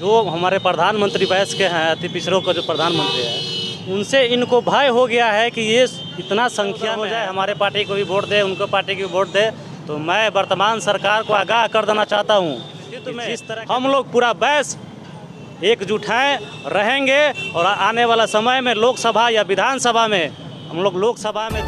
जो हमारे प्रधानमंत्री वयस्क के हैं, अति पिछड़ों का जो प्रधानमंत्री है, उनसे इनको भय हो गया है कि ये इतना संख्या हो जाए, हमारे पार्टी को भी वोट दे, उनको पार्टी को भी वोट दे। तो मैं वर्तमान सरकार को आगाह कर देना चाहता हूँ कि इस तरह हम लोग पूरा बैस एकजुट हैं, रहेंगे और आने वाला समय में लोकसभा या विधानसभा में हम लोग लोकसभा में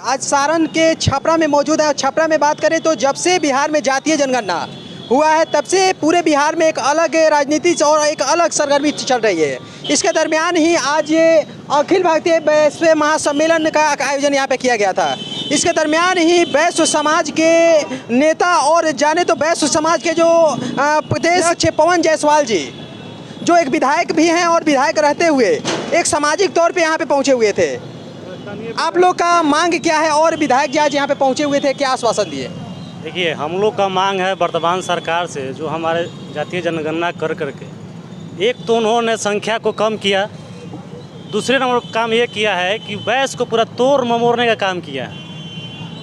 आज सारण के छपरा में मौजूद है। छपरा में बात करें तो जब से बिहार में जातीय जनगणना हुआ है तब से पूरे बिहार में एक अलग राजनीति और एक अलग सरगर्मी चल रही है। इसके दरमियान ही आज ये अखिल भारतीय वैश्य महासम्मेलन का आयोजन यहाँ पे किया गया था। इसके दरमियान ही वैश्य समाज के नेता और जाने तो वैश्य समाज के जो प्रदेश अध्यक्ष पवन जायसवाल जी, जो एक विधायक भी हैं और विधायक रहते हुए एक सामाजिक तौर पे यहाँ पे पहुँचे हुए थे। आप लोग का मांग क्या है और विधायक जी आज यहाँ पे पहुँचे हुए थे, क्या आश्वासन दिए? देखिए, हम लोग का मांग है वर्तमान सरकार से, जो हमारे जातीय जनगणना कर करके एक तो उन्होंने संख्या को कम किया, दूसरे नंबर काम ये किया है कि वैश्य को पूरा तोड़ ममोड़ने का काम किया है।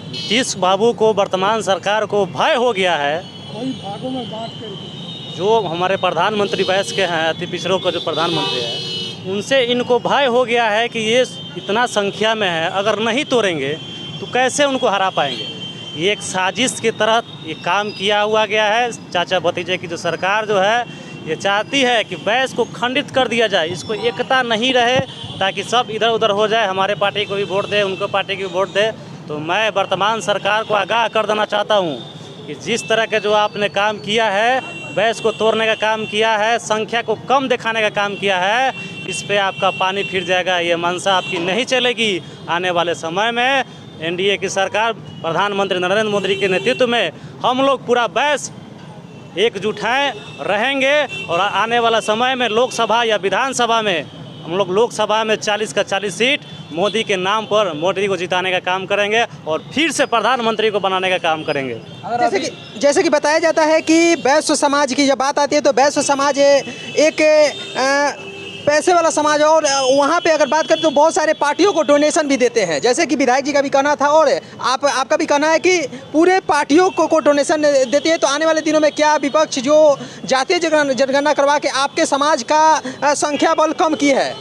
नीतीश बाबू को, वर्तमान सरकार को भय हो गया है, जो हमारे प्रधानमंत्री वयस्क के हैं, अति पिछड़ों का जो प्रधानमंत्री है, उनसे इनको भय हो गया है कि ये इतना संख्या में है, अगर नहीं तोड़ेंगे तो कैसे उनको हरा पाएंगे। ये एक साजिश की तरह ये काम किया हुआ गया है। चाचा भतीजे की जो सरकार जो है, ये चाहती है कि वैश्य को खंडित कर दिया जाए, इसको एकता नहीं रहे, ताकि सब इधर उधर हो जाए, हमारे पार्टी को भी वोट दे, उनको पार्टी को भी वोट दे। तो मैं वर्तमान सरकार को आगाह कर देना चाहता हूँ कि जिस तरह के जो आपने काम किया है, वैश्य को तोड़ने का काम किया है, संख्या को कम दिखाने का काम किया है, इस पर आपका पानी फिर जाएगा। ये मंशा आपकी नहीं चलेगी। आने वाले समय में एनडीए की सरकार, प्रधानमंत्री नरेंद्र मोदी के नेतृत्व में हम लोग पूरा वैश्य एकजुट हैं, रहेंगे और आने वाला समय में लोकसभा या विधानसभा में हम लोग लोकसभा में 40 का 40 सीट मोदी के नाम पर मोदी को जिताने का काम करेंगे और फिर से प्रधानमंत्री को बनाने का काम करेंगे। जैसे कि बताया जाता है कि वैश्य समाज की जब बात आती है तो वैश्य समाज एक पैसे वाला समाज है और वहाँ पे अगर बात करें तो बहुत सारे पार्टियों को डोनेशन भी देते हैं, जैसे कि विधायक जी का भी कहना था और आपका भी कहना है कि पूरे पार्टियों को डोनेशन देती है। तो आने वाले दिनों में क्या विपक्ष जो जातीय जनगणना करवा के आपके समाज का संख्या बल कम की है,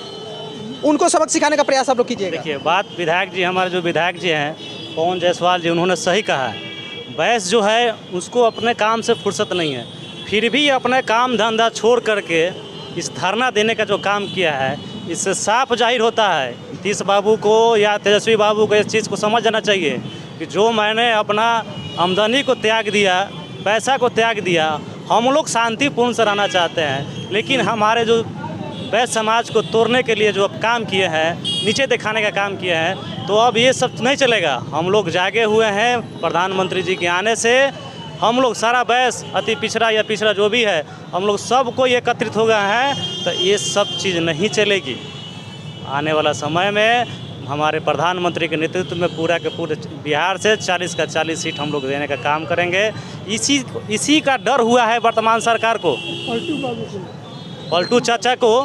उनको सबक सिखाने का प्रयास आप लोग कीजिएगा? देखिए, बात विधायक जी, हमारे जो विधायक जी हैं पवन जायसवाल जी, उन्होंने सही कहा है। वैश्य जो है उसको अपने काम से फुर्सत नहीं है, फिर भी अपने काम धंधा छोड़ करके इस धरना देने का जो काम किया है, इससे साफ जाहिर होता है नीतीश बाबू को या तेजस्वी बाबू को इस चीज़ को समझ जाना चाहिए कि जो मैंने अपना आमदनी को त्याग दिया, पैसा को त्याग दिया, हम लोग शांतिपूर्ण से रहना चाहते हैं, लेकिन हमारे जो वैश्य समाज को तोड़ने के लिए जो अब काम किए हैं, नीचे दिखाने का काम किए हैं, तो अब ये सब नहीं चलेगा। हम लोग जागे हुए हैं प्रधानमंत्री जी के आने से। हम लोग सारा वैश्य, अति पिछड़ा या पिछड़ा जो भी है, हम लोग सबको एकत्रित हो गए हैं, तो ये सब चीज़ नहीं चलेगी। आने वाला समय में हमारे प्रधानमंत्री के नेतृत्व में पूरा के पूरे बिहार से 40 का 40 सीट हम लोग देने का काम करेंगे। इसी का डर हुआ है वर्तमान सरकार को, पलटू चाचा को,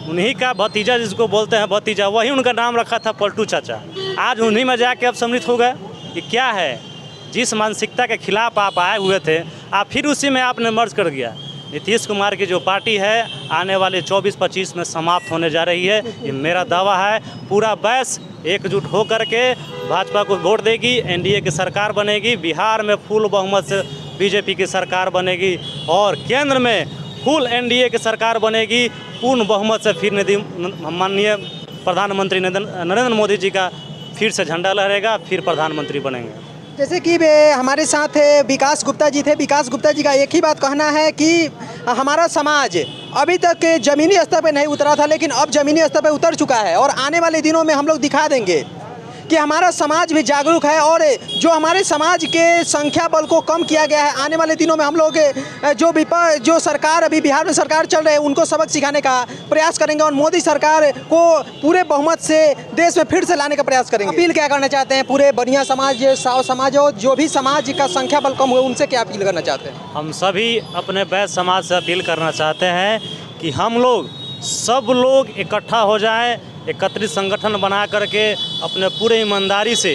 उन्हीं का भतीजा जिसको बोलते हैं भतीजा, वही उनका नाम रखा था पलटू चाचा। आज उन्हीं में जाके अब सम्मिलित हो गए। ये क्या है? जिस मानसिकता के खिलाफ आप आए हुए थे, आप फिर उसी में आपने मर्ज कर दिया। नीतीश कुमार की जो पार्टी है आने वाले 24-25 में समाप्त होने जा रही है, ये मेरा दावा है। पूरा वैश्य एकजुट हो करके भाजपा को वोट देगी, एनडीए की सरकार बनेगी, बिहार में फुल बहुमत से बीजेपी की सरकार बनेगी और केंद्र में फुल एनडीए की सरकार बनेगी, पूर्ण बहुमत से फिर माननीय प्रधानमंत्री नरेंद्र मोदी जी का फिर से झंडा लहरेगा, फिर प्रधानमंत्री बनेंगे। जैसे कि हमारे साथ विकास गुप्ता जी थे। विकास गुप्ता जी का एक ही बात कहना है कि हमारा समाज अभी तक ज़मीनी स्तर पर नहीं उतरा था, लेकिन अब ज़मीनी स्तर पर उतर चुका है और आने वाले दिनों में हम लोग दिखा देंगे कि हमारा समाज भी जागरूक है और जो हमारे समाज के संख्या बल को कम किया गया है, आने वाले दिनों में हम लोग जो सरकार अभी बिहार में सरकार चल रही है उनको सबक सिखाने का प्रयास करेंगे और मोदी सरकार को पूरे बहुमत से देश में फिर से लाने का प्रयास करेंगे। अपील क्या करना चाहते हैं पूरे बनिया समाज, साव समाज और जो भी समाज का संख्या बल कम हुए, उनसे क्या अपील करना चाहते हैं? हम सभी अपने वैश्य समाज से अपील करना चाहते हैं कि हम लोग सब लोग इकट्ठा हो जाएं, एकत्रित संगठन बना करके अपने पूरे ईमानदारी से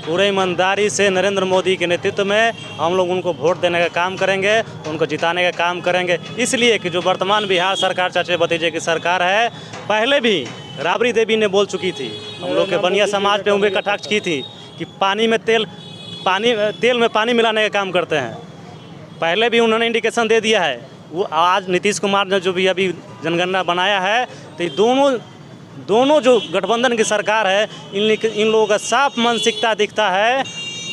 पूरे ईमानदारी से नरेंद्र मोदी के नेतृत्व में हम लोग उनको वोट देने का काम करेंगे, उनको जिताने का काम करेंगे। इसलिए कि जो वर्तमान बिहार सरकार चाचे भतीजे की सरकार है, पहले भी राबड़ी देवी ने बोल चुकी थी, हम लोग के बनिया समाज पे उंगली कटाक्ष की थी कि तेल में पानी मिलाने का काम करते हैं। पहले भी उन्होंने इंडिकेशन दे दिया है। वो आज नीतीश कुमार ने जो भी अभी जनगणना बनाया है, तो ये दोनों जो गठबंधन की सरकार है, इन लोगों का साफ मानसिकता दिखता है।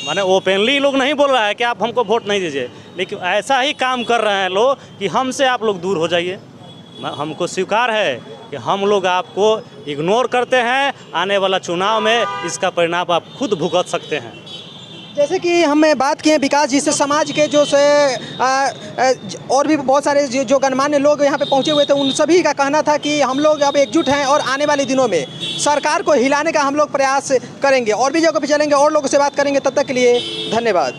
माने ओपनली लोग नहीं बोल रहा है कि आप हमको वोट नहीं दीजिए, लेकिन ऐसा ही काम कर रहे हैं लोग कि हमसे आप लोग दूर हो जाइए। हमको स्वीकार है कि हम लोग आपको इग्नोर करते हैं। आने वाला चुनाव में इसका परिणाम आप खुद भुगत सकते हैं। जैसे कि हमने बात की है विकास जी से, समाज के जो और भी बहुत सारे जो गणमान्य लोग यहाँ पे पहुँचे हुए थे, उन सभी का कहना था कि हम लोग अब एकजुट हैं और आने वाले दिनों में सरकार को हिलाने का हम लोग प्रयास करेंगे और भी जगह पे चलेंगे और लोगों से बात करेंगे। तब तक के लिए धन्यवाद।